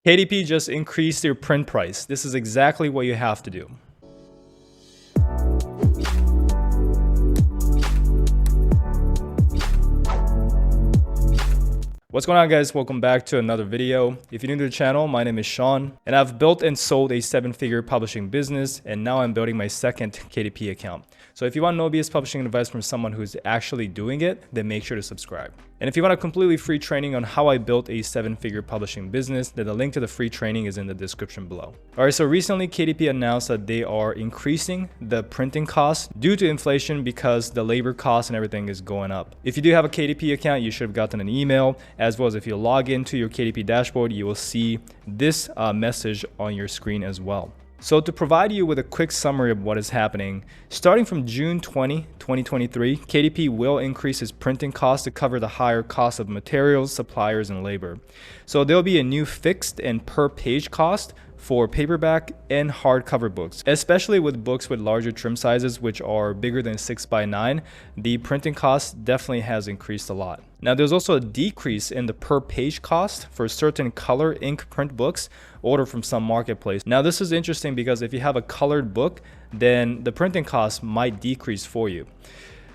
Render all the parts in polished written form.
KDP just increased their print price. This is exactly what you have to do. What's going on, guys? Welcome back to another video. If you're new to the channel, my name is Sean, and I've built and sold a 7-figure publishing business, and now I'm building my second KDP account. So if you want no BS publishing advice from someone who's actually doing it, then make sure to subscribe. And if you want a completely free training on how I built a 7-figure publishing business, then the link to the free training is in the description below. Alright, so recently KDP announced that they are increasing the printing costs due to inflation because the labor costs and everything is going up. If you do have a KDP account, you should have gotten an email, as well as if you log into your KDP dashboard, you will see this message on your screen as well. So to provide you with a quick summary of what is happening, starting from June 20, 2023, KDP will increase its printing costs to cover the higher cost of materials, suppliers, and labor. So there'll be a new fixed and per page cost for paperback and hardcover books, especially with books with larger trim sizes, which are bigger than 6x9. The printing cost definitely has increased a lot. Now, there's also a decrease in the per page cost for certain color ink print books ordered from some marketplace. Now, this is interesting because if you have a colored book, then the printing cost might decrease for you.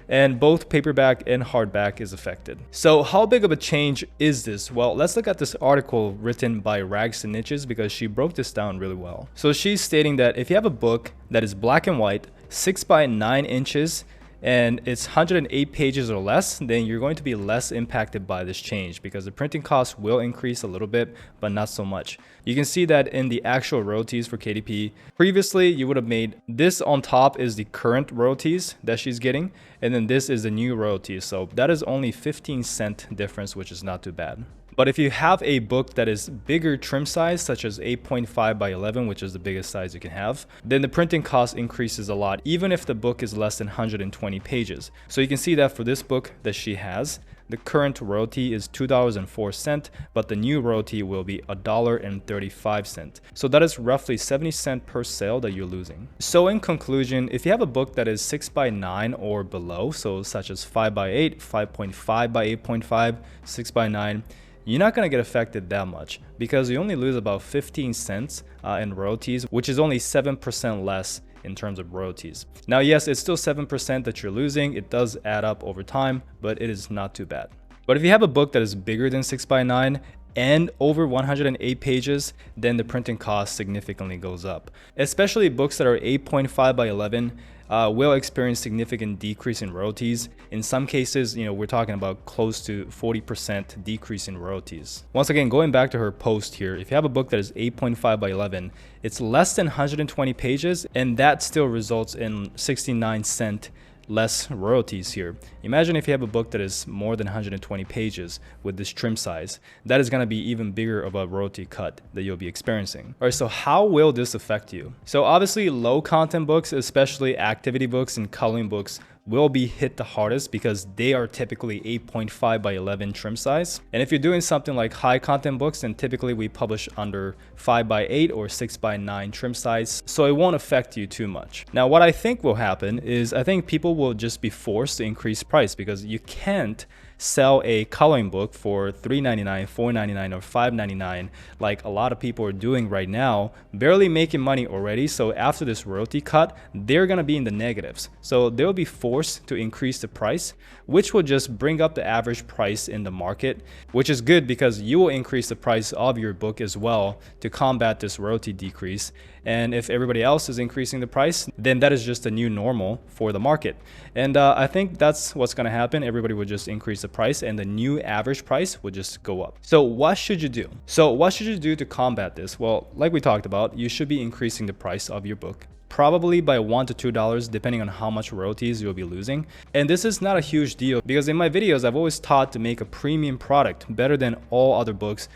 And both paperback and hardback is affected. So how big of a change is this? Well, let's look at this article written by Rags to Niches because she broke this down really well. So she's stating that if you have a book that is black and white, 6x9 inches, and it's 108 pages or less, then you're going to be less impacted by this change because the printing costs will increase a little bit, but not so much. You can see that in the actual royalties for KDP. Previously, you would have made this on top is the current royalties that she's getting, and then this is the new royalties. So that is only 15-cent difference, which is not too bad. But if you have a book that is bigger trim size, such as 8.5 by 11, which is the biggest size you can have, then the printing cost increases a lot, even if the book is less than 120 pages. So you can see that for this book that she has, the current royalty is $2.04, but the new royalty will be $1.35. So that is roughly 70 cents per sale that you're losing. So in conclusion, if you have a book that is 6x9 or below, so such as 5x8, 5.5 by 8.5, 6x9, you're not going to get affected that much because you only lose about 15 cents in royalties, which is only 7% less in terms of royalties. Now, yes, it's still 7% that you're losing. It does add up over time, but it is not too bad. But if you have a book that is bigger than 6x9 and over 108 pages, then the printing cost significantly goes up. Especially books that are 8.5 by 11 will experience significant decrease in royalties. In some cases, we're talking about close to 40% decrease in royalties. Once again, going back to her post here, if you have a book that is 8.5 by 11, it's less than 120 pages, and that still results in 69 cents less royalties here. Imagine if you have a book that is more than 120 pages with this trim size, that is going to be even bigger of a royalty cut that you'll be experiencing. All right, so how will this affect you? So obviously low content books, especially activity books and coloring books, will be hit the hardest because they are typically 8.5 by 11 trim size. And if you're doing something like high content books, then typically we publish under 5 by 8 or 6 by 9 trim size, so it won't affect you too much. Now, what I think will happen is I think people will just be forced to increase price because you can't sell a coloring book for $3.99, $4.99, or $5.99 like a lot of people are doing right now, barely making money already. So after this royalty cut, they're going to be in the negatives. So they'll be forced to increase the price, which will just bring up the average price in the market, which is good because you will increase the price of your book as well to combat this royalty decrease. And if everybody else is increasing the price, then that is just a new normal for the market. And I think that's what's going to happen. Everybody will just increase the price and the new average price will just go up. So what should you do? To combat this? Well, like we talked about, you should be increasing the price of your book, probably by $1 to $2 depending on how much royalties you'll be losing. And this is not a huge deal because in my videos I've always taught to make a premium product better than all other books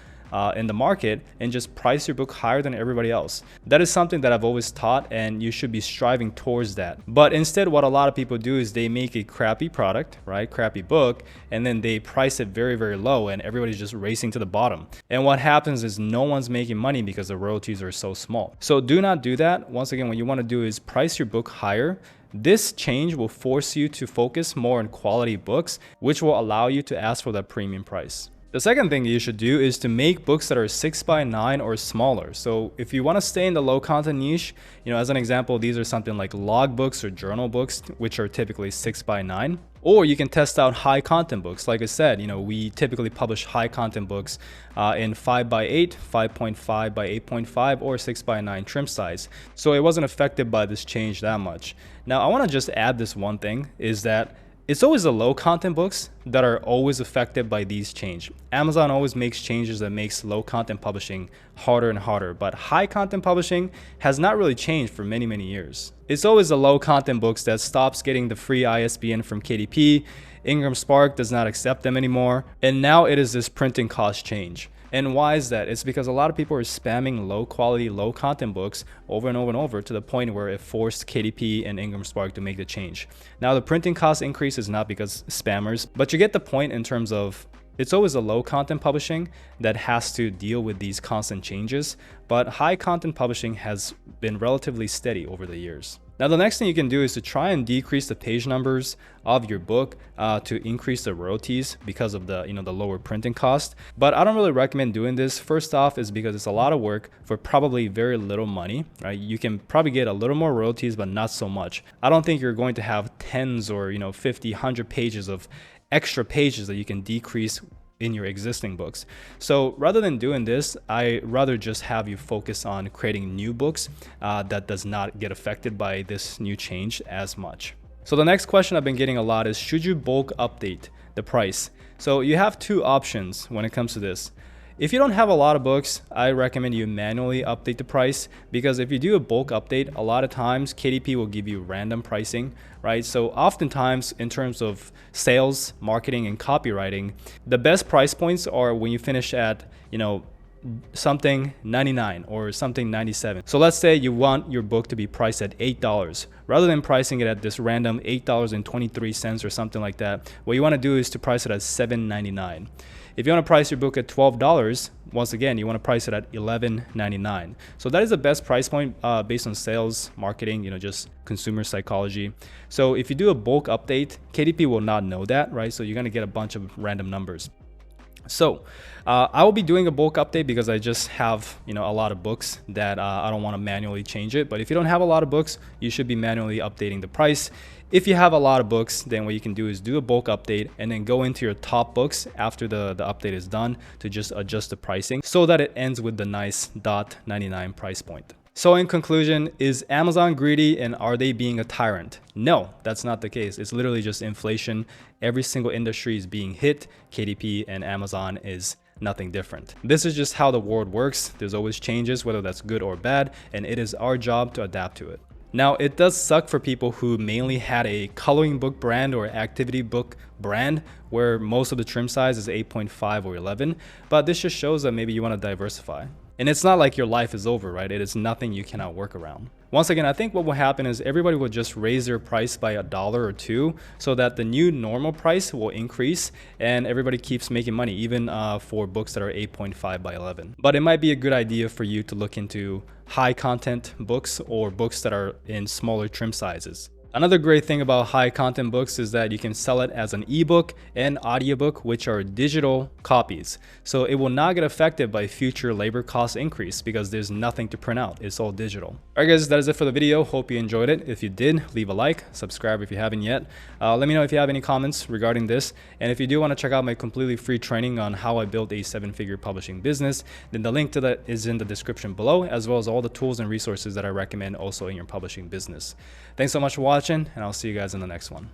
in the market and just price your book higher than everybody else. That is something that I've always taught, and you should be striving towards that. But instead, what a lot of people do is they make a crappy product, right? Crappy book, and then they price it very, very low, and everybody's just racing to the bottom. And what happens is no one's making money because the royalties are so small. So do not do that. Once again, what you want to do is price your book higher. This change will force you to focus more on quality books, which will allow you to ask for that premium price. The second thing you should do is to make books that are 6x9 or smaller. So if you want to stay in the low content niche, as an example, these are something like log books or journal books, which are typically 6x9. Or you can test out high content books. Like I said, we typically publish high content books in 5x8, 5.5 by 8.5, or 6x9 trim size. So it wasn't affected by this change that much. Now I want to just add this one thing, is that it's always the low content books that are always affected by these changes. Amazon always makes changes that makes low content publishing harder and harder, but high content publishing has not really changed for many, many years. It's always the low content books that stops getting the free ISBN from KDP, Ingram Spark does not accept them anymore, and now it is this printing cost change. And why is that? It's because a lot of people are spamming low quality, low content books over and over and over to the point where it forced KDP and Ingram Spark to make the change. Now the printing cost increase is not because spammers, but you get the point in terms of it's always the low content publishing that has to deal with these constant changes, but high content publishing has been relatively steady over the years. Now the next thing you can do is to try and decrease the page numbers of your book to increase the royalties because of the the lower printing cost. But I don't really recommend doing this. First off is because it's a lot of work for probably very little money, right? You can probably get a little more royalties, but not so much. I don't think you're going to have tens or 50, 100 pages of extra pages that you can decrease in your existing books. So rather than doing this, I rather just have you focus on creating new books that does not get affected by this new change as much. So the next question I've been getting a lot is, should you bulk update the price? So you have two options when it comes to this. If you don't have a lot of books, I recommend you manually update the price, because if you do a bulk update, a lot of times KDP will give you random pricing, right? So oftentimes in terms of sales, marketing, and copywriting, the best price points are when you finish at, something 99 or something 97. So let's say you want your book to be priced at $8. Rather than pricing it at this random $8.23 or something like that, what you want to do is to price it at $7.99. If you want to price your book at $12, once again, you want to price it at $11.99. So that is the best price point based on sales, marketing, just consumer psychology. So if you do a bulk update, KDP will not know that, right? So you're going to get a bunch of random numbers. So I will be doing a bulk update because I just have a lot of books that I don't want to manually change it. But if you don't have a lot of books, you should be manually updating the price. If you have a lot of books, then what you can do is do a bulk update and then go into your top books after the update is done to just adjust the pricing so that it ends with the nice $99 price point. So in conclusion, is Amazon greedy and are they being a tyrant? No, that's not the case. It's literally just inflation. Every single industry is being hit. KDP and Amazon is nothing different. This is just how the world works. There's always changes, whether that's good or bad, and it is our job to adapt to it. Now, it does suck for people who mainly had a coloring book brand or activity book brand where most of the trim size is 8.5 or 11, but this just shows that maybe you want to diversify. And it's not like your life is over, right? It is nothing you cannot work around. Once again, I think what will happen is everybody will just raise their price by $1 or $2 so that the new normal price will increase and everybody keeps making money, even for books that are 8.5 by 11. But it might be a good idea for you to look into high content books or books that are in smaller trim sizes. Another great thing about high content books is that you can sell it as an ebook and audiobook, which are digital copies. So it will not get affected by future labor cost increase because there's nothing to print out. It's all digital. All right, guys, that is it for the video. Hope you enjoyed it. If you did, leave a like, subscribe if you haven't yet. Let me know if you have any comments regarding this. And if you do want to check out my completely free training on how I built a 7-figure publishing business, then the link to that is in the description below, as well as all the tools and resources that I recommend also in your publishing business. Thanks so much for watching, and I'll see you guys in the next one.